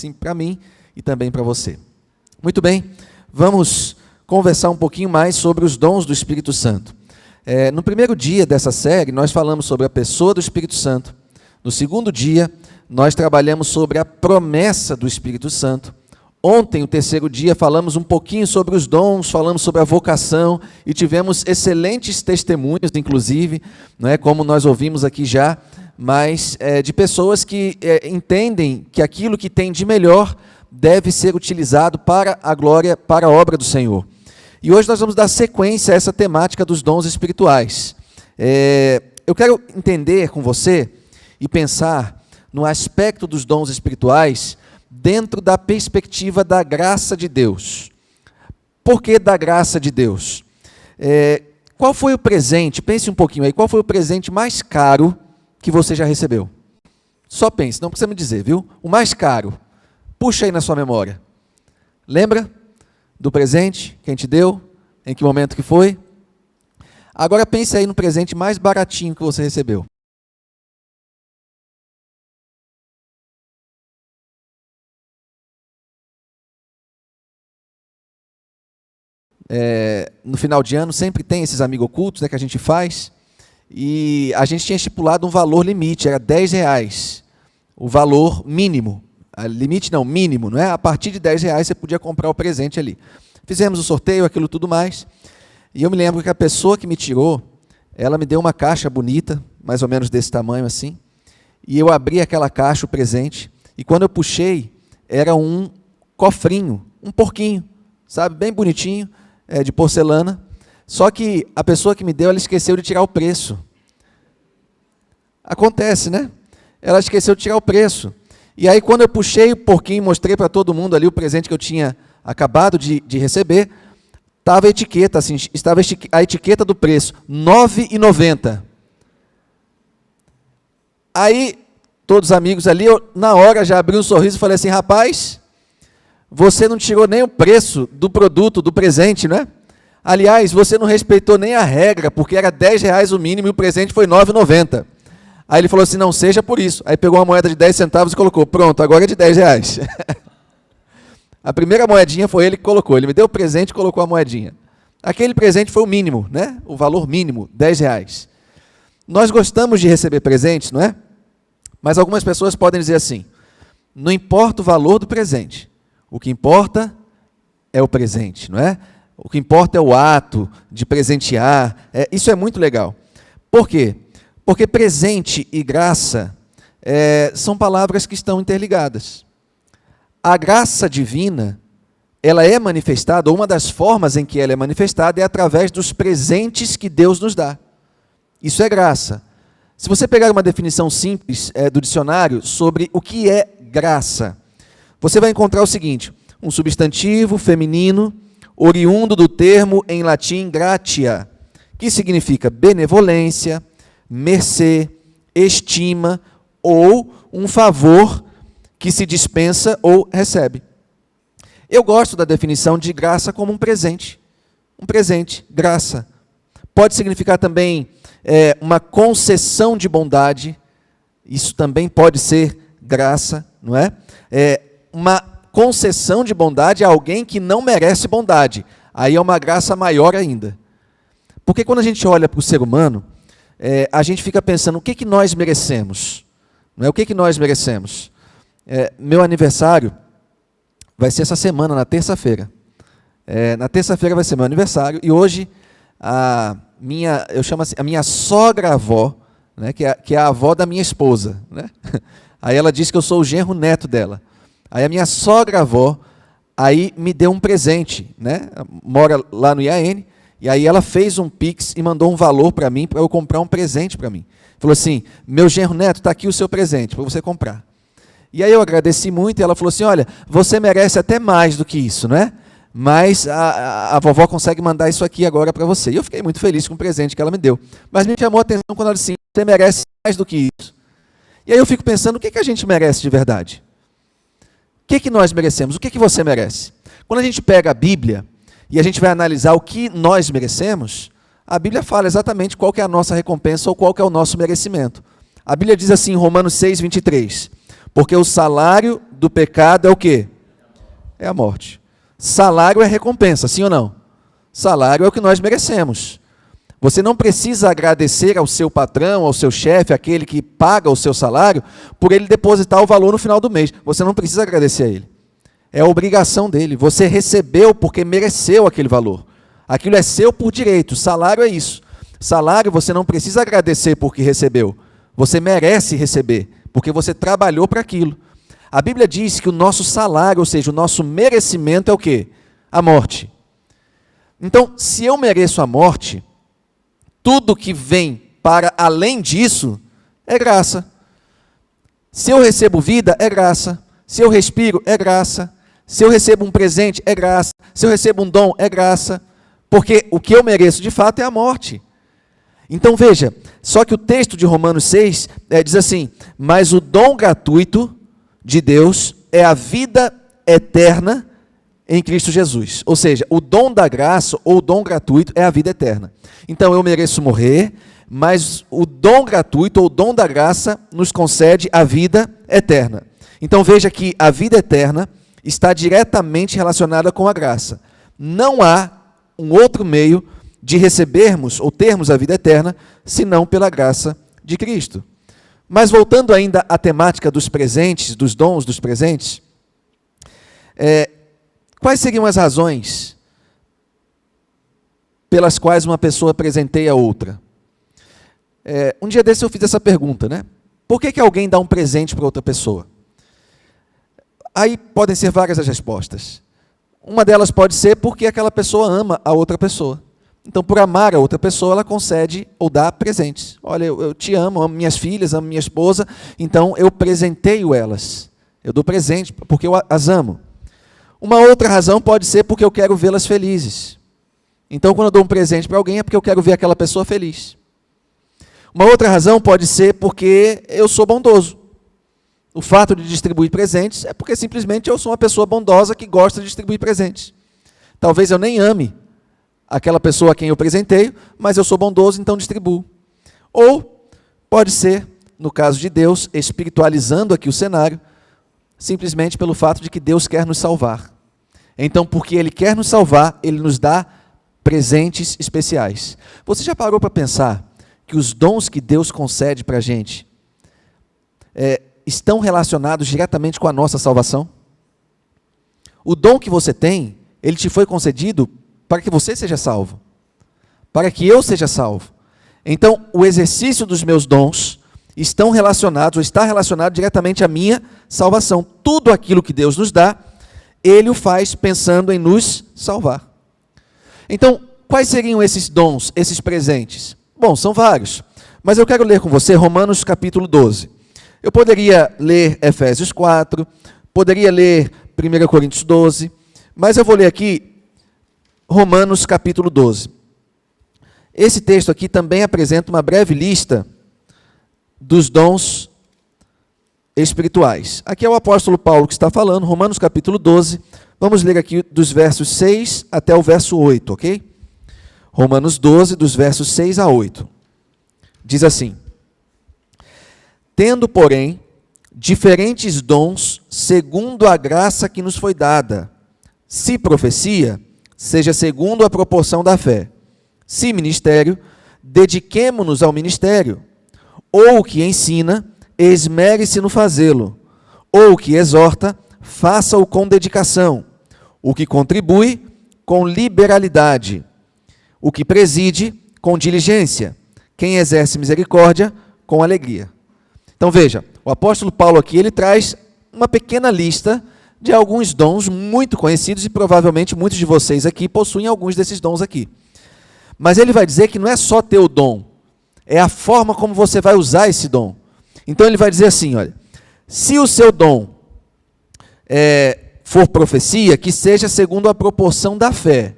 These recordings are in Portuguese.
assim para mim e também para você. Muito bem, vamos conversar um pouquinho mais sobre os dons do Espírito Santo. No primeiro dia dessa série, nós falamos sobre a pessoa do Espírito Santo. No segundo dia, nós trabalhamos sobre a promessa do Espírito Santo. Ontem, o terceiro dia, falamos um pouquinho sobre os dons, falamos sobre a vocação e tivemos excelentes testemunhos, inclusive, não é, como nós ouvimos aqui já, mas de pessoas que entendem que aquilo que tem de melhor deve ser utilizado para a glória, para a obra do Senhor. E hoje nós vamos dar sequência a essa temática dos dons espirituais. Eu quero entender com você e pensar no aspecto dos dons espirituais dentro da perspectiva da graça de Deus. Por que da graça de Deus? Qual foi o presente, pense um pouquinho aí, qual foi o presente mais caro que você já recebeu? Só pense, não precisa me dizer, viu? O mais caro. Puxa aí na sua memória. Lembra do presente? Quem te deu? Em que momento que foi? Agora pense aí no presente mais baratinho que você recebeu. No final de ano sempre tem esses amigos ocultos, né, que a gente faz, e a gente tinha estipulado um valor limite, era R$10, o valor mínimo, limite não, mínimo, não é? A partir de R$10 você podia comprar o presente ali. Fizemos o sorteio, aquilo tudo mais, e eu me lembro que a pessoa que me tirou, ela me deu uma caixa bonita, mais ou menos desse tamanho assim, e eu abri aquela caixa, o presente, e quando eu puxei, era um cofrinho, um porquinho, sabe, bem bonitinho, de porcelana, só que a pessoa que me deu, ela esqueceu de tirar o preço. Acontece, né? Ela esqueceu de tirar o preço. E aí, quando eu puxei o porquinho, mostrei para todo mundo ali o presente que eu tinha acabado de receber, estava a etiqueta, assim, estava a etiqueta do preço, R$ 9,90. Aí, todos os amigos ali, eu, na hora, já abri um sorriso e falei assim, rapaz, você não tirou nem o preço do produto, do presente, não é? Aliás, você não respeitou nem a regra, porque era R$10 o mínimo e o presente foi R$ 9,90. Aí ele falou assim, não seja por isso. Aí pegou uma moeda de 10 centavos e colocou, pronto, agora é de R$10. A primeira moedinha foi ele que colocou, ele me deu o presente e colocou a moedinha. Aquele presente foi o mínimo, né? O valor mínimo, R$10. Nós gostamos de receber presentes, não é? Mas algumas pessoas podem dizer assim, não importa o valor do presente, o que importa é o presente, não é? O que importa é o ato de presentear. Isso é muito legal. Por quê? Porque presente e graça são palavras que estão interligadas. A graça divina, ela é manifestada, ou uma das formas em que ela é manifestada é através dos presentes que Deus nos dá. Isso é graça. Se você pegar uma definição simples do dicionário sobre o que é graça, você vai encontrar o seguinte, um substantivo feminino, oriundo do termo em latim gratia, que significa benevolência, mercê, estima ou um favor que se dispensa ou recebe. Eu gosto da definição de graça como um presente, graça. Pode significar também uma concessão de bondade, isso também pode ser graça, não é? Uma concessão de bondade a alguém que não merece bondade. Aí é uma graça maior ainda. Porque quando a gente olha para o ser humano, a gente fica pensando, o que que nós merecemos? Não é? O que que nós merecemos? Meu aniversário vai ser essa semana, na terça-feira. Na terça-feira vai ser meu aniversário, e hoje eu chamo assim, a minha sogra-avó, né, que é a avó da minha esposa, né? Aí ela disse que eu sou o genro neto dela. Aí a minha sogra-avó, aí me deu um presente, né? Mora lá no IAN, e aí ela fez um Pix e mandou um valor para mim, para eu comprar um presente para mim. Falou assim, meu genro neto, está aqui o seu presente, para você comprar. E aí eu agradeci muito, e ela falou assim, olha, você merece até mais do que isso, não é? Mas a vovó consegue mandar isso aqui agora para você. E eu fiquei muito feliz com o presente que ela me deu. Mas me chamou a atenção quando ela disse assim, você merece mais do que isso. E aí eu fico pensando, o que que a gente merece de verdade? O que que nós merecemos? O que que você merece? Quando a gente pega a Bíblia e a gente vai analisar o que nós merecemos, a Bíblia fala exatamente qual que é a nossa recompensa ou qual que é o nosso merecimento. A Bíblia diz assim em Romanos 6, 23, Porque o salário do pecado é o quê? É a morte. Salário é recompensa, sim ou não? Salário é o que nós merecemos. Você não precisa agradecer ao seu patrão, ao seu chefe, aquele que paga o seu salário, por ele depositar o valor no final do mês. Você não precisa agradecer a ele. É a obrigação dele. Você recebeu porque mereceu aquele valor. Aquilo é seu por direito. Salário é isso. Salário você não precisa agradecer porque recebeu. Você merece receber, porque você trabalhou para aquilo. A Bíblia diz que o nosso salário, ou seja, o nosso merecimento é o quê? A morte. Então, se eu mereço a morte, tudo que vem para além disso é graça. Se eu recebo vida, é graça. Se eu respiro, é graça. Se eu recebo um presente, é graça. Se eu recebo um dom, é graça. Porque o que eu mereço de fato é a morte. Então veja, só que o texto de Romanos 6 diz assim: mas o dom gratuito de Deus é a vida eterna em Cristo Jesus. Ou seja, o dom da graça ou o dom gratuito é a vida eterna. Então eu mereço morrer, mas o dom gratuito ou o dom da graça nos concede a vida eterna. Então veja que a vida eterna está diretamente relacionada com a graça. Não há um outro meio de recebermos ou termos a vida eterna, senão pela graça de Cristo. Mas voltando ainda à temática dos presentes, dos dons dos presentes, quais seriam as razões pelas quais uma pessoa presenteia a outra? Um dia desse eu fiz essa pergunta, né? Por que alguém dá um presente para outra pessoa? Aí podem ser várias as respostas. Uma delas pode ser porque aquela pessoa ama a outra pessoa. Então, por amar a outra pessoa, ela concede ou dá presentes. Olha, eu te amo, amo minhas filhas, amo minha esposa, então eu presenteio elas. Eu dou presente porque eu as amo. Uma outra razão pode ser porque eu quero vê-las felizes. Então, quando eu dou um presente para alguém, é porque eu quero ver aquela pessoa feliz. Uma outra razão pode ser porque eu sou bondoso. O fato de distribuir presentes é porque simplesmente eu sou uma pessoa bondosa que gosta de distribuir presentes. Talvez eu nem ame aquela pessoa a quem eu presenteio, mas eu sou bondoso, então distribuo. Ou pode ser, no caso de Deus, espiritualizando aqui o cenário, simplesmente pelo fato de que Deus quer nos salvar. Então, porque Ele quer nos salvar, Ele nos dá presentes especiais. Você já parou para pensar que os dons que Deus concede para a gente estão relacionados diretamente com a nossa salvação? O dom que você tem, ele te foi concedido para que você seja salvo, para que eu seja salvo. Então, o exercício dos meus dons estão relacionados, ou está relacionado diretamente à minha salvação. Tudo aquilo que Deus nos dá, Ele o faz pensando em nos salvar. Então, quais seriam esses dons, esses presentes? Bom, são vários, mas eu quero ler com você Romanos capítulo 12. Eu poderia ler Efésios 4, poderia ler 1 Coríntios 12, mas eu vou ler aqui Romanos capítulo 12. Esse texto aqui também apresenta uma breve lista dos dons espirituais. Aqui é o apóstolo Paulo que está falando, Romanos capítulo 12. Vamos ler aqui dos versos 6 até o verso 8, ok? Romanos 12, dos versos 6 a 8. Diz assim: tendo, porém, diferentes dons segundo a graça que nos foi dada. Se profecia, seja segundo a proporção da fé. Se ministério, dediquemo-nos ao ministério. Ou o que ensina, esmere-se no fazê-lo. Ou o que exorta, faça-o com dedicação. O que contribui, com liberalidade. O que preside, com diligência. Quem exerce misericórdia, com alegria. Então veja, o apóstolo Paulo aqui, ele traz uma pequena lista de alguns dons muito conhecidos e provavelmente muitos de vocês aqui possuem alguns desses dons aqui. Mas ele vai dizer que não é só ter o dom, é a forma como você vai usar esse dom. Então ele vai dizer assim, olha, se o seu dom for profecia, que seja segundo a proporção da fé.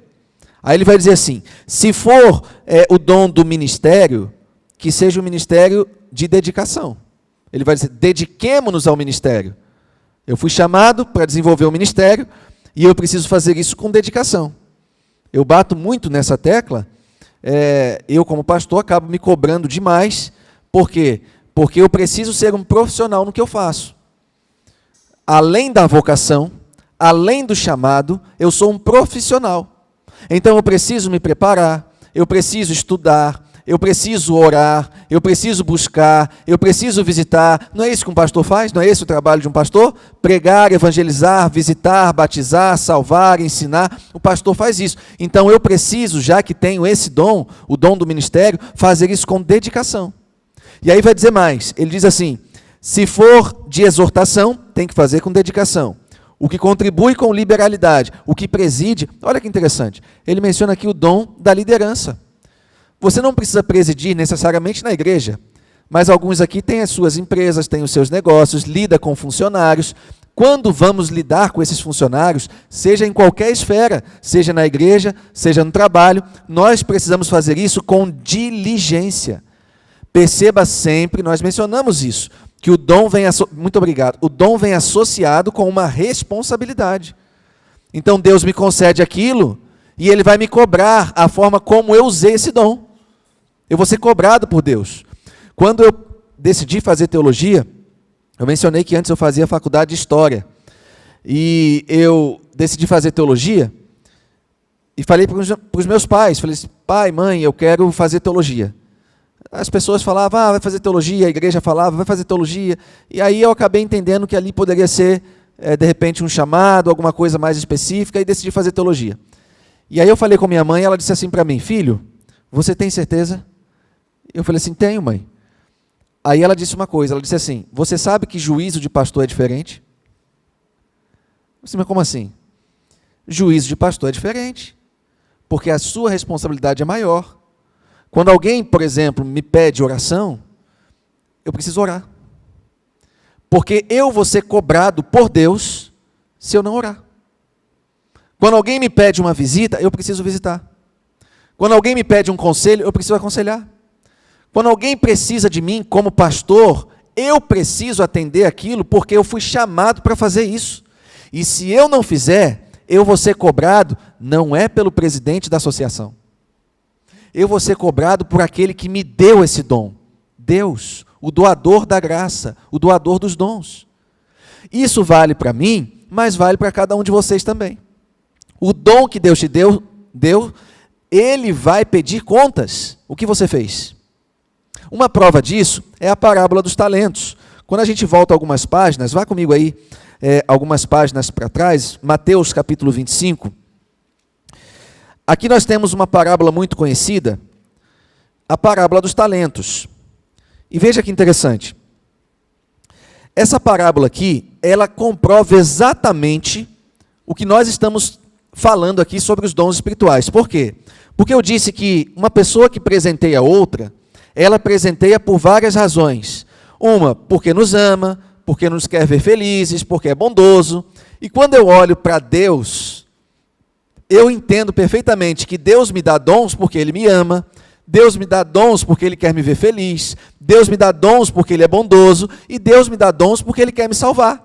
Aí ele vai dizer assim, se for o dom do ministério, que seja o ministério de dedicação. Ele vai dizer, dediquemo-nos ao ministério. Eu fui chamado para desenvolver o ministério e eu preciso fazer isso com dedicação. Eu bato muito nessa tecla, eu como pastor acabo me cobrando demais. Por quê? Porque eu preciso ser um profissional no que eu faço. além da vocação, além do chamado, eu sou um profissional. Então eu preciso me preparar, eu preciso estudar, eu preciso orar, eu preciso buscar, eu preciso visitar. Não é isso que um pastor faz? Não é esse o trabalho de um pastor? Pregar, evangelizar, visitar, batizar, salvar, ensinar. O pastor faz isso. Então eu preciso, já que tenho esse dom, o dom do ministério, fazer isso com dedicação. E aí vai dizer mais, ele diz assim, se for de exortação, tem que fazer com dedicação. O que contribui com liberalidade, o que preside, olha que interessante, ele menciona aqui o dom da liderança. Você não precisa presidir necessariamente na igreja, mas alguns aqui têm as suas empresas, têm os seus negócios, lida com funcionários. Quando vamos lidar com esses funcionários, seja em qualquer esfera, seja na igreja, seja no trabalho, nós precisamos fazer isso com diligência. Perceba sempre, nós mencionamos isso, que o dom vem, muito obrigado, o dom vem associado com uma responsabilidade. Então Deus me concede aquilo e Ele vai me cobrar a forma como eu usei esse dom. Eu vou ser cobrado por Deus. Quando eu decidi fazer teologia, eu mencionei que antes eu fazia faculdade de História. E eu decidi fazer teologia e falei para os meus pais, falei assim, pai, mãe, eu quero fazer teologia. As pessoas falavam, vai fazer teologia, a igreja falava, vai fazer teologia. E aí eu acabei entendendo que ali poderia ser, de repente, um chamado, alguma coisa mais específica, e decidi fazer teologia. E aí eu falei com minha mãe, ela disse assim para mim, filho, você tem certeza? Eu falei assim, tenho, mãe. Aí ela disse uma coisa, ela disse assim, você sabe que juízo de pastor é diferente? Eu disse, mas como assim? Juízo de pastor é diferente, porque a sua responsabilidade é maior. Quando alguém, por exemplo, me pede oração, eu preciso orar. Porque eu vou ser cobrado por Deus se eu não orar. Quando alguém me pede uma visita, eu preciso visitar. Quando alguém me pede um conselho, eu preciso aconselhar. Quando alguém precisa de mim como pastor, eu preciso atender aquilo porque eu fui chamado para fazer isso. E se eu não fizer, eu vou ser cobrado, não é pelo presidente da associação. Eu vou ser cobrado por aquele que me deu esse dom. Deus, o doador da graça, o doador dos dons. Isso vale para mim, mas vale para cada um de vocês também. O dom que Deus te deu, Ele vai pedir contas. O que você fez? Uma prova disso é a parábola dos talentos. Quando a gente volta algumas páginas, vá comigo aí, algumas páginas para trás, Mateus capítulo 25. Aqui nós temos uma parábola muito conhecida, a parábola dos talentos. E veja que interessante. Essa parábola aqui, ela comprova exatamente o que nós estamos falando aqui sobre os dons espirituais. Por quê? Porque eu disse que uma pessoa que presenteia outra, ela presenteia por várias razões. Uma, porque nos ama, porque nos quer ver felizes, porque é bondoso. E quando eu olho para Deus, eu entendo perfeitamente que Deus me dá dons porque Ele me ama, Deus me dá dons porque Ele quer me ver feliz, Deus me dá dons porque Ele é bondoso, e Deus me dá dons porque Ele quer me salvar.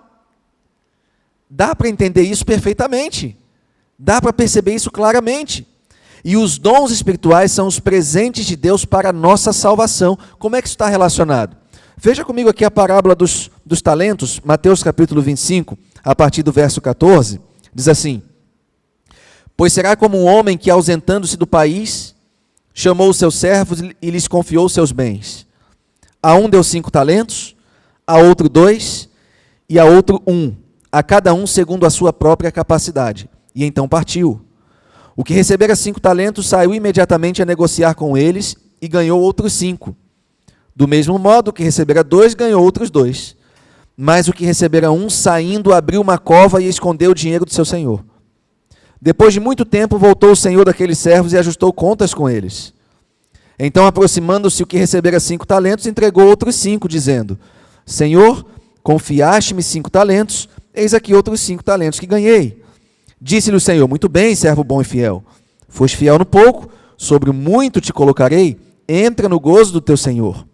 Dá para entender isso perfeitamente. Dá para perceber isso claramente. E os dons espirituais são os presentes de Deus para a nossa salvação. Como é que isso está relacionado? Veja comigo aqui a parábola dos talentos, Mateus capítulo 25, a partir do verso 14, diz assim, pois será como um homem que, ausentando-se do país, chamou os seus servos e lhes confiou os seus bens. A um deu 5 talentos, a outro 2, e a outro 1, a cada um segundo a sua própria capacidade. E então partiu. O que recebera 5 talentos saiu imediatamente a negociar com eles e ganhou outros 5. Do mesmo modo, o que recebera 2 ganhou outros 2. Mas o que recebera 1, saindo, abriu uma cova e escondeu o dinheiro do seu senhor. Depois de muito tempo, voltou o senhor daqueles servos e ajustou contas com eles. Então, aproximando-se o que recebera 5 talentos, entregou outros 5, dizendo, Senhor, confiaste-me 5 talentos, eis aqui outros 5 talentos que ganhei. Disse-lhe o Senhor, muito bem, servo bom e fiel. Foste fiel no pouco, sobre o muito te colocarei, entra no gozo do teu Senhor.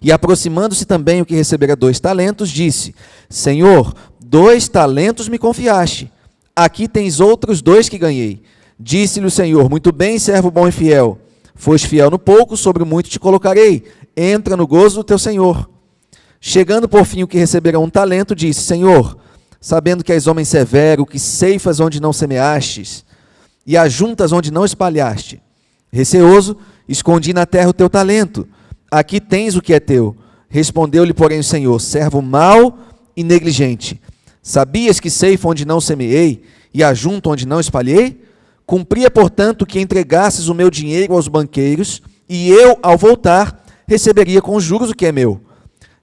E aproximando-se também o que recebera 2 talentos, disse, Senhor, 2 talentos me confiaste, aqui tens outros 2 que ganhei. Disse-lhe o Senhor, muito bem, servo bom e fiel. Foste fiel no pouco, sobre o muito te colocarei, entra no gozo do teu Senhor. Chegando por fim o que recebera 1 talento, disse, Senhor, sabendo que és homem severo, que ceifas onde não semeastes, e ajuntas onde não espalhaste. Receoso, escondi na terra o teu talento. Aqui tens o que é teu. Respondeu-lhe, porém, o Senhor: servo mau e negligente. Sabias que ceifo onde não semeei, e ajunto onde não espalhei? Cumpria, portanto, que entregasses o meu dinheiro aos banqueiros, e eu, ao voltar, receberia com juros o que é meu.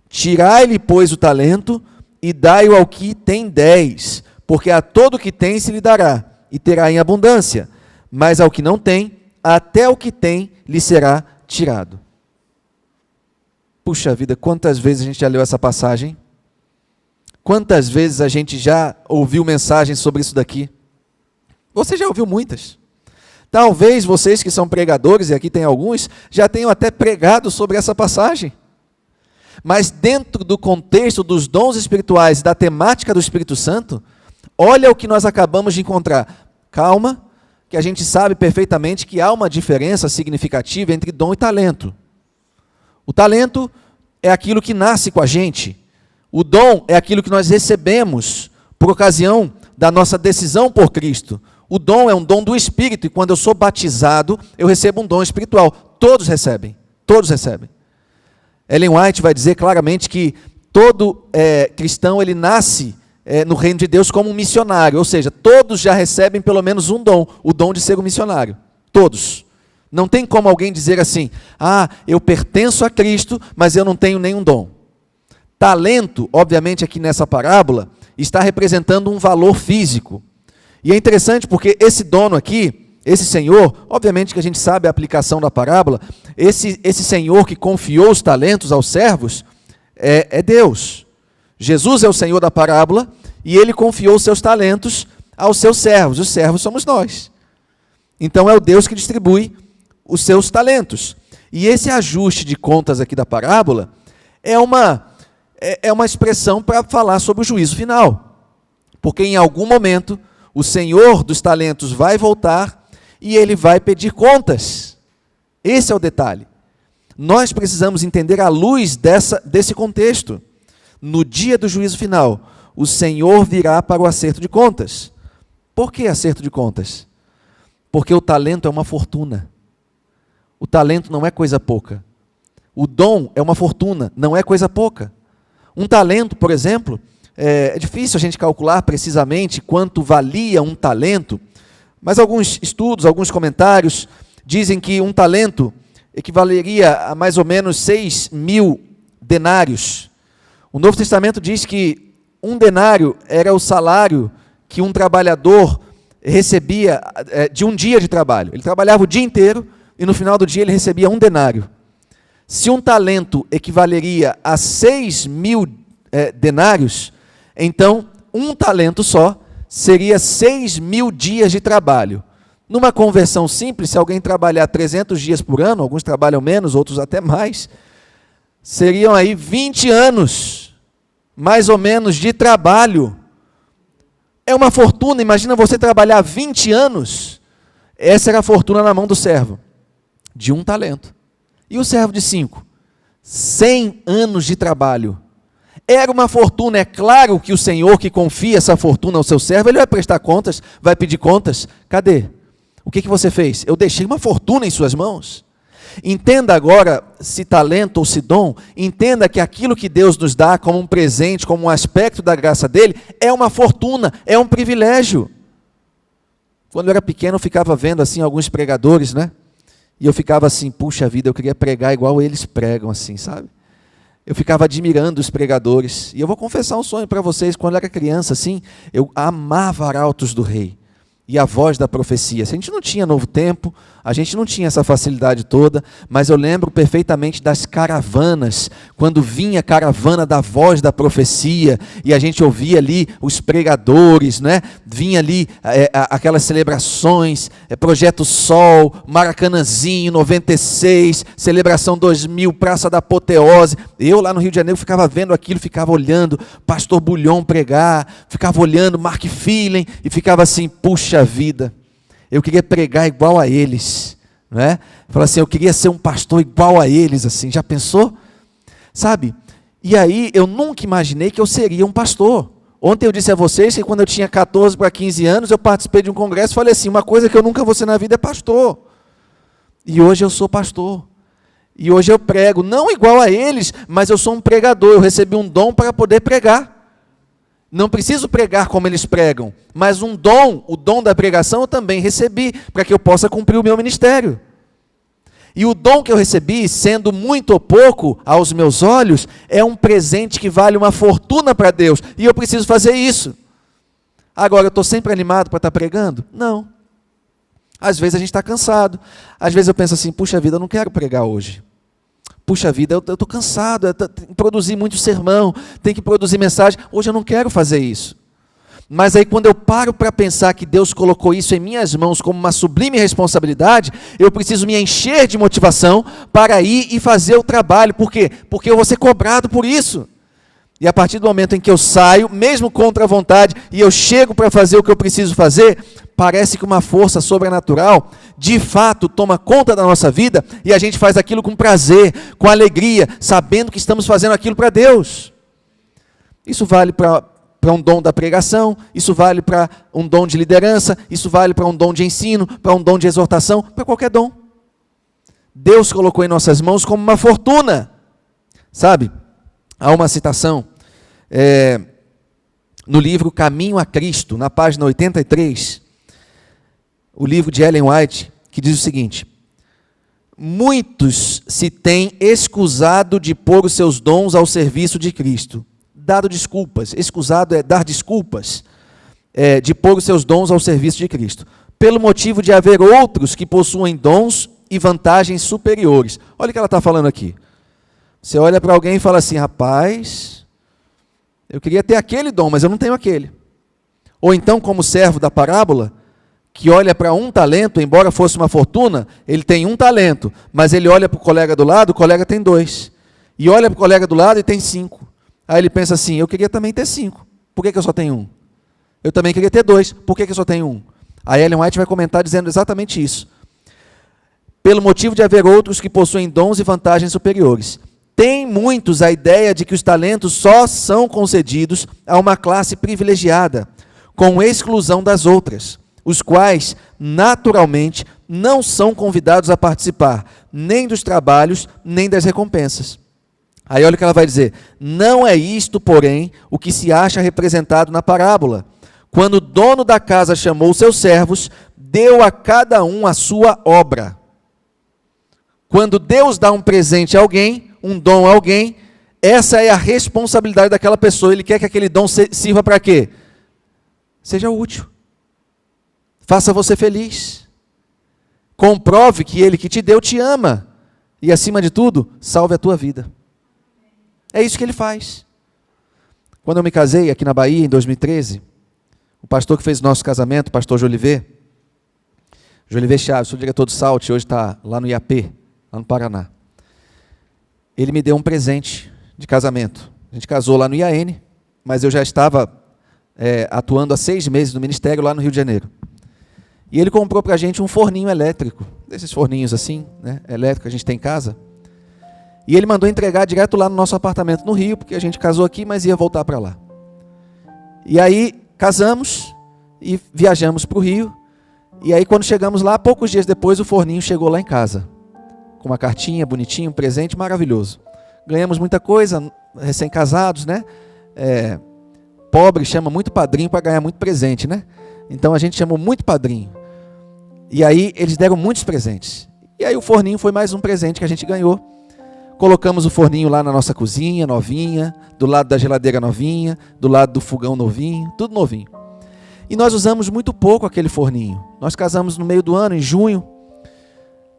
Tirai-lhe, pois, o talento, e dai-o ao que tem 10, porque a todo o que tem se lhe dará, e terá em abundância, mas ao que não tem, até o que tem lhe será tirado. Puxa vida, quantas vezes a gente já leu essa passagem? Quantas vezes a gente já ouviu mensagens sobre isso daqui? Você já ouviu muitas. Talvez vocês que são pregadores, e aqui tem alguns, já tenham até pregado sobre essa passagem. Mas dentro do contexto dos dons espirituais e da temática do Espírito Santo, olha o que nós acabamos de encontrar. Calma, que a gente sabe perfeitamente que há uma diferença significativa entre dom e talento. O talento é aquilo que nasce com a gente. O dom é aquilo que nós recebemos por ocasião da nossa decisão por Cristo. O dom é um dom do Espírito, e quando eu sou batizado, eu recebo um dom espiritual. Todos recebem, todos recebem. Ellen White vai dizer claramente que todo cristão, ele nasce no reino de Deus como um missionário, ou seja, todos já recebem pelo menos um dom, o dom de ser um missionário. Todos. Não tem como alguém dizer assim: eu pertenço a Cristo, mas eu não tenho nenhum dom. Talento, obviamente aqui nessa parábola, está representando um valor físico. E é interessante porque esse dono aqui, esse senhor, obviamente que a gente sabe a aplicação da parábola, esse senhor que confiou os talentos aos servos, é Deus. Jesus é o senhor da parábola, e ele confiou os seus talentos aos seus servos. Os servos somos nós. Então é o Deus que distribui os seus talentos. E esse ajuste de contas aqui da parábola é uma expressão para falar sobre o juízo final. Porque em algum momento o senhor dos talentos vai voltar e ele vai pedir contas. Esse é o detalhe. Nós precisamos entender à luz desse contexto. No dia do juízo final, o Senhor virá para o acerto de contas. Por que acerto de contas? Porque o talento é uma fortuna. O talento não é coisa pouca. O dom é uma fortuna, não é coisa pouca. Um talento, por exemplo, é difícil a gente calcular precisamente quanto valia um talento, mas alguns estudos, alguns comentários dizem que um talento equivaleria a mais ou menos 6.000 denários. O Novo Testamento diz que um denário era o salário que um trabalhador recebia de um dia de trabalho. Ele trabalhava o dia inteiro e no final do dia ele recebia um denário. Se um talento equivaleria a 6.000 denários, então um talento só seria 6.000 dias de trabalho. Numa conversão simples, se alguém trabalhar 300 dias por ano, alguns trabalham menos, outros até mais, seriam aí 20 anos, mais ou menos, de trabalho. É uma fortuna, imagina você trabalhar 20 anos. Essa era a fortuna na mão do servo, de um talento. E o servo de 5? 100 anos de trabalho. Era uma fortuna. É claro que o Senhor que confia essa fortuna ao seu servo, ele vai prestar contas, vai pedir contas. Cadê? O que você fez? Eu deixei uma fortuna em suas mãos. Entenda agora, se talento ou se dom, entenda que aquilo que Deus nos dá como um presente, como um aspecto da graça dele, é uma fortuna, é um privilégio. Quando eu era pequeno, eu ficava vendo assim alguns pregadores, né? E eu ficava assim, puxa vida, eu queria pregar igual eles pregam, assim, sabe? Eu ficava admirando os pregadores. E eu vou confessar um sonho para vocês, quando eu era criança, assim, eu amava arautos do rei. E a voz da profecia. A gente não tinha Novo Tempo, a gente não tinha essa facilidade toda, mas eu lembro perfeitamente das caravanas, quando vinha a caravana da voz da profecia, e a gente ouvia ali os pregadores, né? Vinha ali aquelas celebrações, Projeto Sol, Maracanãzinho, 96, Celebração 2000, Praça da Apoteose. Eu lá no Rio de Janeiro ficava vendo aquilo, ficava olhando Pastor Bulhon pregar, ficava olhando Mark Phelan, e ficava assim, puxa vida, eu queria pregar igual a eles, né? Falar assim, eu queria ser um pastor igual a eles, assim, já pensou? Sabe? E aí, eu nunca imaginei que eu seria um pastor. Ontem eu disse a vocês que quando eu tinha 14 para 15 anos, eu participei de um congresso e falei assim, uma coisa que eu nunca vou ser na vida é pastor. E hoje eu sou pastor. E hoje eu prego, não igual a eles, mas eu sou um pregador, eu recebi um dom para poder pregar. Não preciso pregar como eles pregam, mas um dom, o dom da pregação eu também recebi, para que eu possa cumprir o meu ministério. E o dom que eu recebi, sendo muito ou pouco aos meus olhos, é um presente que vale uma fortuna para Deus, e eu preciso fazer isso. Agora, eu estou sempre animado para estar pregando? Não. Às vezes a gente está cansado, às vezes eu penso assim, puxa vida, eu não quero pregar hoje. Puxa vida, eu estou cansado, eu tenho que produzir muito sermão, tenho que produzir mensagem, hoje eu não quero fazer isso. Mas aí quando eu paro para pensar que Deus colocou isso em minhas mãos como uma sublime responsabilidade, eu preciso me encher de motivação para ir e fazer o trabalho. Por quê? Porque eu vou ser cobrado por isso. E a partir do momento em que eu saio, mesmo contra a vontade, e eu chego para fazer o que eu preciso fazer, parece que uma força sobrenatural, de fato, toma conta da nossa vida, e a gente faz aquilo com prazer, com alegria, sabendo que estamos fazendo aquilo para Deus. Isso vale para um dom da pregação, isso vale para um dom de liderança, isso vale para um dom de ensino, para um dom de exortação, para qualquer dom. Deus colocou em nossas mãos como uma fortuna. Sabe, há uma citação no livro Caminho a Cristo, na página 83, o livro de Ellen White, que diz o seguinte: muitos se têm escusado de pôr os seus dons ao serviço de Cristo. Dado desculpas, escusado é dar desculpas, de pôr os seus dons ao serviço de Cristo, pelo motivo de haver outros que possuem dons e vantagens superiores. Olha o que ela está falando aqui. Você olha para alguém e fala assim, rapaz, eu queria ter aquele dom, mas eu não tenho aquele. Ou então, como servo da parábola, que olha para um talento, embora fosse uma fortuna, ele tem um talento, mas ele olha para o colega do lado, o colega tem 2. E olha para o colega do lado e tem 5. Aí ele pensa assim, eu queria também ter 5. Por que eu só tenho 1? Eu também queria ter 2. Por que eu só tenho 1? A Ellen White vai comentar dizendo exatamente isso. Pelo motivo de haver outros que possuem dons e vantagens superiores. Tem muitos a ideia de que os talentos só são concedidos a uma classe privilegiada, com exclusão das outras, os quais, naturalmente, não são convidados a participar, nem dos trabalhos, nem das recompensas. Aí olha o que ela vai dizer, não é isto, porém, o que se acha representado na parábola. Quando o dono da casa chamou seus servos, deu a cada um a sua obra. Quando Deus dá um presente a alguém, um dom a alguém, essa é a responsabilidade daquela pessoa. Ele quer que aquele dom sirva para quê? Seja útil. Faça você feliz. Comprove que ele que te deu te ama. E acima de tudo, salve a tua vida. É isso que ele faz. Quando eu me casei aqui na Bahia, em 2013, o pastor que fez o nosso casamento, o pastor Jolivet Chaves, sou diretor do SALT, hoje está lá no IAP, lá no Paraná. Ele me deu um presente de casamento. A gente casou lá no IAN, mas eu já estava atuando há 6 meses no ministério lá no Rio de Janeiro. E ele comprou para a gente um forninho elétrico, desses forninhos assim, né, elétrico que a gente tem em casa. E ele mandou entregar direto lá no nosso apartamento no Rio, porque a gente casou aqui, mas ia voltar para lá. E aí casamos e viajamos para o Rio. E aí quando chegamos lá, poucos dias depois, o forninho chegou lá em casa. Com uma cartinha bonitinha, um presente maravilhoso. Ganhamos muita coisa, recém-casados, né? Pobre chama muito padrinho para ganhar muito presente, né? Então a gente chamou muito padrinho. E aí eles deram muitos presentes. E aí o forninho foi mais um presente que a gente ganhou. Colocamos o forninho lá na nossa cozinha, novinha, do lado da geladeira novinha, do lado do fogão novinho, tudo novinho. E nós usamos muito pouco aquele forninho. Nós casamos no meio do ano, em junho,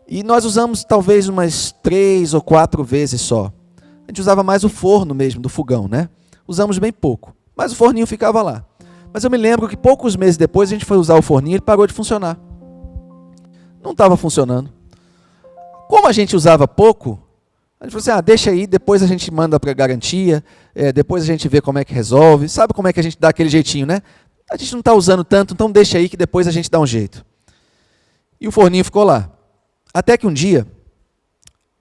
e nós usamos talvez umas 3 ou 4 vezes só. A gente usava mais o forno mesmo, do fogão, né? Usamos bem pouco, mas o forninho ficava lá. Mas eu me lembro que poucos meses depois a gente foi usar o forninho e ele parou de funcionar. Não estava funcionando. Como a gente usava pouco, a gente falou assim, deixa aí, depois a gente manda para garantia, depois a gente vê como é que resolve. Sabe como é que a gente dá aquele jeitinho, né? A gente não está usando tanto, então deixa aí que depois a gente dá um jeito. E o forninho ficou lá. Até que um dia,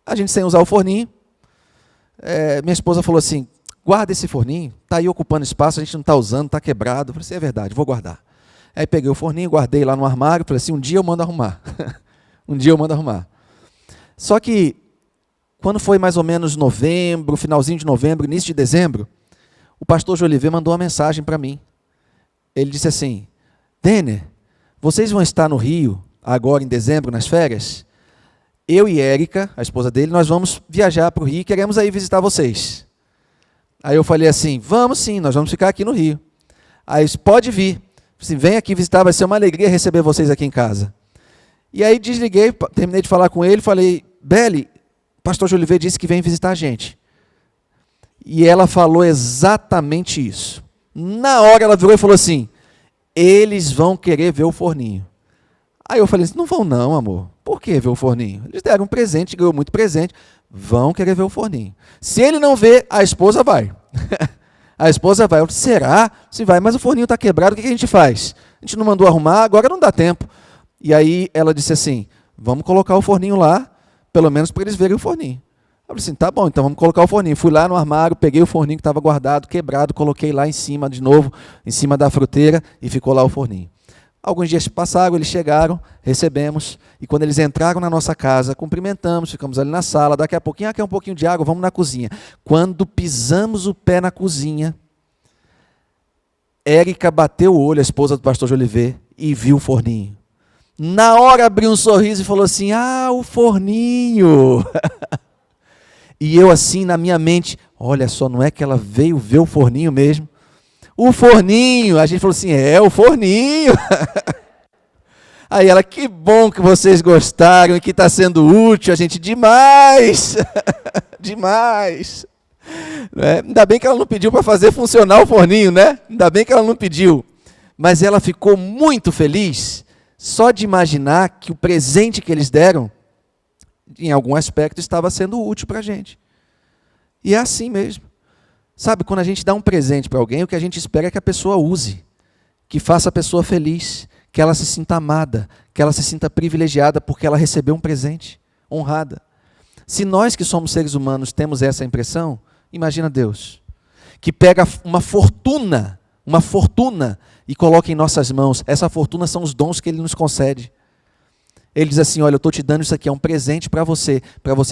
a gente sem usar o forninho, minha esposa falou assim, guarda esse forninho, está aí ocupando espaço, a gente não está usando, está quebrado. Eu falei assim, é verdade, vou guardar. Aí peguei o forninho, guardei lá no armário, falei assim, um dia eu mando arrumar. Um dia eu mando arrumar. Só que, quando foi mais ou menos novembro, finalzinho de novembro, início de dezembro, o pastor Jolivet mandou uma mensagem para mim. Ele disse assim, Denner, vocês vão estar no Rio, agora em dezembro, nas férias? Eu e Érica, a esposa dele, nós vamos viajar para o Rio e queremos aí visitar vocês. Aí eu falei assim, vamos sim, nós vamos ficar aqui no Rio. Aí disse, pode vir, assim, vem aqui visitar, vai ser uma alegria receber vocês aqui em casa. E aí desliguei, terminei de falar com ele, falei, Beli, o pastor Jolivet disse que vem visitar a gente. E ela falou exatamente isso. Na hora ela virou e falou assim, eles vão querer ver o forninho. Aí eu falei assim, não vão não, amor. Por que ver o forninho? Eles deram um presente, ganhou muito presente, vão querer ver o forninho. Se ele não ver, a esposa vai. A esposa vai. Eu disse, será? Se vai, mas o forninho está quebrado, o que a gente faz? A gente não mandou arrumar, agora não dá tempo. E aí ela disse assim, vamos colocar o forninho lá, pelo menos para eles verem o forninho. Eu falei assim, tá bom, então vamos colocar o forninho. Fui lá no armário, peguei o forninho que estava guardado, quebrado, coloquei lá em cima de novo, em cima da fruteira, e ficou lá o forninho. Alguns dias passaram, eles chegaram, recebemos, e quando eles entraram na nossa casa, cumprimentamos, ficamos ali na sala, daqui a pouquinho, quer um pouquinho de água, vamos na cozinha. Quando pisamos o pé na cozinha, Érica bateu o olho, a esposa do pastor Jolivet, e viu o forninho. Na hora abriu um sorriso e falou assim, o forninho. E eu assim, na minha mente, olha só, não é que ela veio ver o forninho mesmo? O forninho, a gente falou assim, o forninho. Aí ela, que bom que vocês gostaram e que está sendo útil, a gente, demais, demais. Ainda bem que ela não pediu para fazer funcionar o forninho, né? Ainda bem que ela não pediu. Mas ela ficou muito feliz, só de imaginar que o presente que eles deram, em algum aspecto, estava sendo útil para a gente. E é assim mesmo. Sabe, quando a gente dá um presente para alguém, o que a gente espera é que a pessoa use, que faça a pessoa feliz, que ela se sinta amada, que ela se sinta privilegiada porque ela recebeu um presente, honrada. Se nós que somos seres humanos temos essa impressão, imagina Deus, que pega uma fortuna e coloca em nossas mãos. Essa fortuna são os dons que Ele nos concede. Ele diz assim, olha, eu estou te dando isso aqui, é um presente para você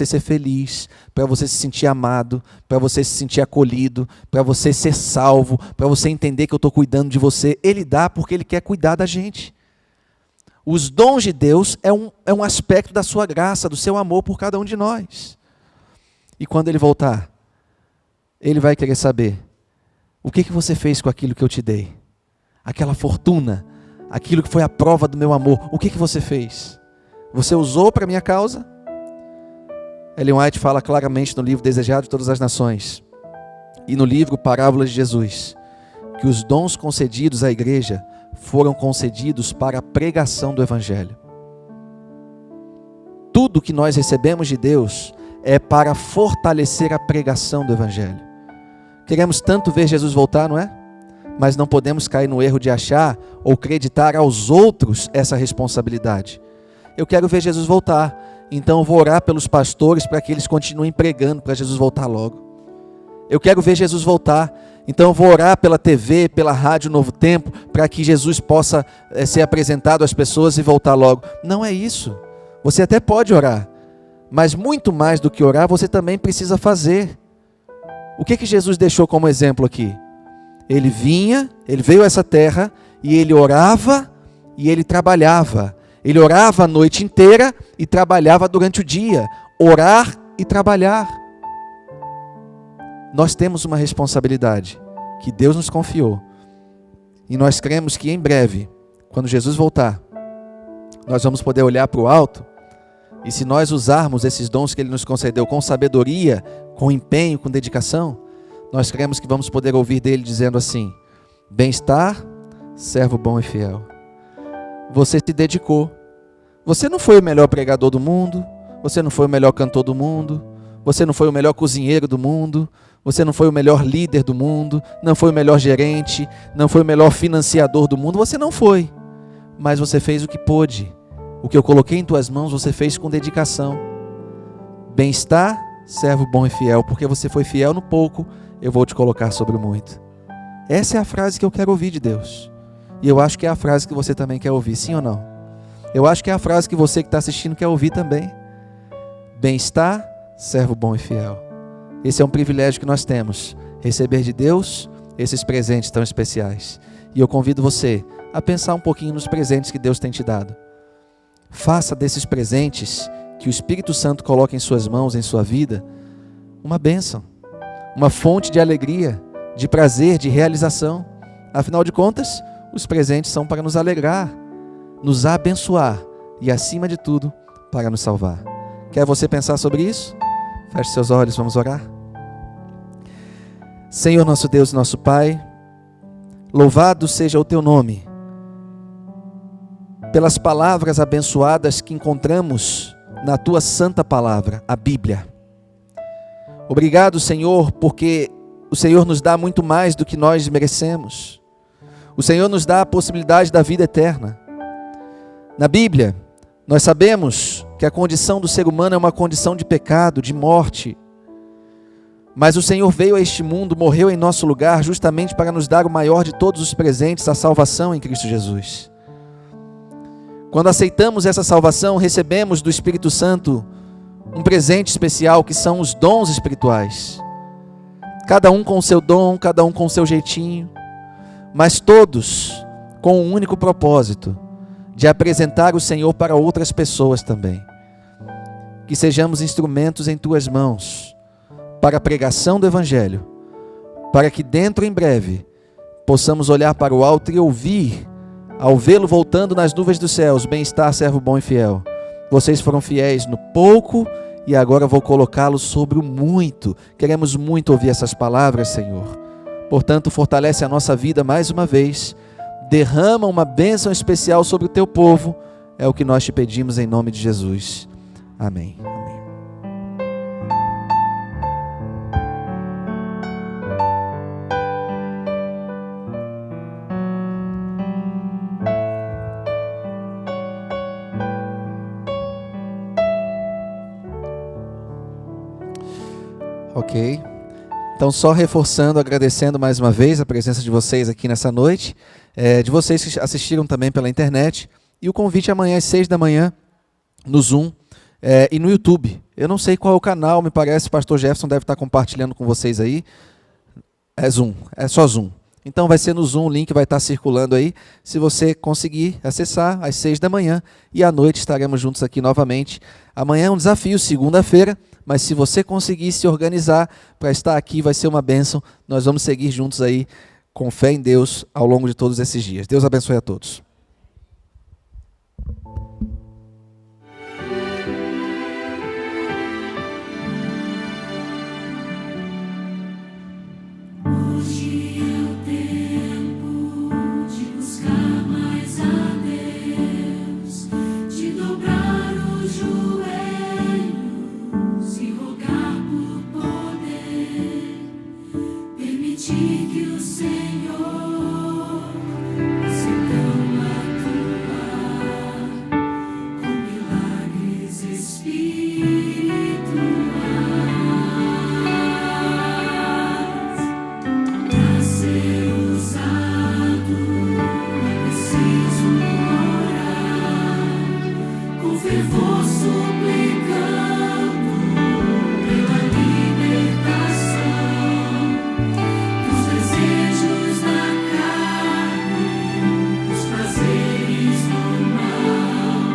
ser feliz, para você se sentir amado, para você se sentir acolhido, para você ser salvo, para você entender que eu estou cuidando de você. Ele dá porque Ele quer cuidar da gente. Os dons de Deus é um aspecto da sua graça, do seu amor por cada um de nós. E quando Ele voltar, Ele vai querer saber, o que você fez com aquilo que eu te dei? Aquela fortuna, aquilo que foi a prova do meu amor, o que você fez? Você usou para a minha causa? Ellen White fala claramente no livro Desejado de Todas as Nações e no livro Parábolas de Jesus, que os dons concedidos à igreja foram concedidos para a pregação do Evangelho. Tudo que nós recebemos de Deus é para fortalecer a pregação do Evangelho. Queremos tanto ver Jesus voltar, não é? Mas não podemos cair no erro de achar ou acreditar aos outros essa responsabilidade. Eu quero ver Jesus voltar, então eu vou orar pelos pastores para que eles continuem pregando para Jesus voltar logo. Eu quero ver Jesus voltar, então eu vou orar pela TV, pela rádio Novo Tempo, para que Jesus possa ser apresentado às pessoas e voltar logo. Não é isso. Você até pode orar, mas muito mais do que orar, você também precisa fazer. O que Jesus deixou como exemplo aqui? Ele veio a essa terra e ele orava e ele trabalhava. Ele orava a noite inteira e trabalhava durante o dia. Orar e trabalhar. Nós temos uma responsabilidade que Deus nos confiou. E nós cremos que em breve, quando Jesus voltar, nós vamos poder olhar para o alto. E se nós usarmos esses dons que Ele nos concedeu com sabedoria, com empenho, com dedicação, nós cremos que vamos poder ouvir dele dizendo assim: bem-estar, servo bom e fiel. Você se dedicou. Você não foi o melhor pregador do mundo, você não foi o melhor cantor do mundo, você não foi o melhor cozinheiro do mundo, você não foi o melhor líder do mundo, não foi o melhor gerente, não foi o melhor financiador do mundo, você não foi. Mas você fez o que pôde. O que eu coloquei em tuas mãos, você fez com dedicação. Bem-estar, servo bom e fiel, porque você foi fiel no pouco, eu vou te colocar sobre o muito. Essa é a frase que eu quero ouvir de Deus. E eu acho que é a frase que você também quer ouvir, sim ou não? Eu acho que é a frase que você que está assistindo quer ouvir também. Bem-estar, servo bom e fiel. Esse é um privilégio que nós temos, receber de Deus esses presentes tão especiais. E eu convido você a pensar um pouquinho nos presentes que Deus tem te dado. Faça desses presentes que o Espírito Santo coloca em suas mãos, em sua vida, uma bênção, uma fonte de alegria, de prazer, de realização. Afinal de contas, os presentes são para nos alegrar, nos abençoar e, acima de tudo, para nos salvar. Quer você pensar sobre isso? Feche seus olhos, vamos orar. Senhor nosso Deus e nosso Pai, louvado seja o Teu nome, pelas palavras abençoadas que encontramos na Tua santa palavra, a Bíblia. Obrigado, Senhor, porque o Senhor nos dá muito mais do que nós merecemos. O Senhor nos dá a possibilidade da vida eterna. Na Bíblia, nós sabemos que a condição do ser humano é uma condição de pecado, de morte. Mas o Senhor veio a este mundo, morreu em nosso lugar, justamente para nos dar o maior de todos os presentes, a salvação em Cristo Jesus. Quando aceitamos essa salvação, recebemos do Espírito Santo um presente especial, que são os dons espirituais. Cada um com o seu dom, cada um com o seu jeitinho, mas todos com um único propósito, de apresentar o Senhor para outras pessoas também. Que sejamos instrumentos em Tuas mãos, para a pregação do Evangelho, para que dentro em breve, possamos olhar para o alto e ouvir, ao vê-lo voltando nas nuvens dos céus: bem-estar, servo bom e fiel. Vocês foram fiéis no pouco e agora vou colocá-los sobre o muito. Queremos muito ouvir essas palavras, Senhor. Portanto, fortalece a nossa vida mais uma vez. Derrama uma bênção especial sobre o Teu povo. É o que nós te pedimos em nome de Jesus. Amém. Amém. Ok. Então, só reforçando, agradecendo mais uma vez a presença de vocês aqui nessa noite, de vocês que assistiram também pela internet, e o convite amanhã às 6 da manhã no Zoom e no YouTube. Eu não sei qual é o canal, me parece que o pastor Jefferson deve estar compartilhando com vocês aí. É Zoom, é só Zoom. Então vai ser no Zoom, o link vai estar circulando aí, se você conseguir acessar às 6 da manhã, e à noite estaremos juntos aqui novamente. Amanhã é um desafio, segunda-feira, mas se você conseguir se organizar para estar aqui, vai ser uma bênção. Nós vamos seguir juntos aí, com fé em Deus, ao longo de todos esses dias. Deus abençoe a todos.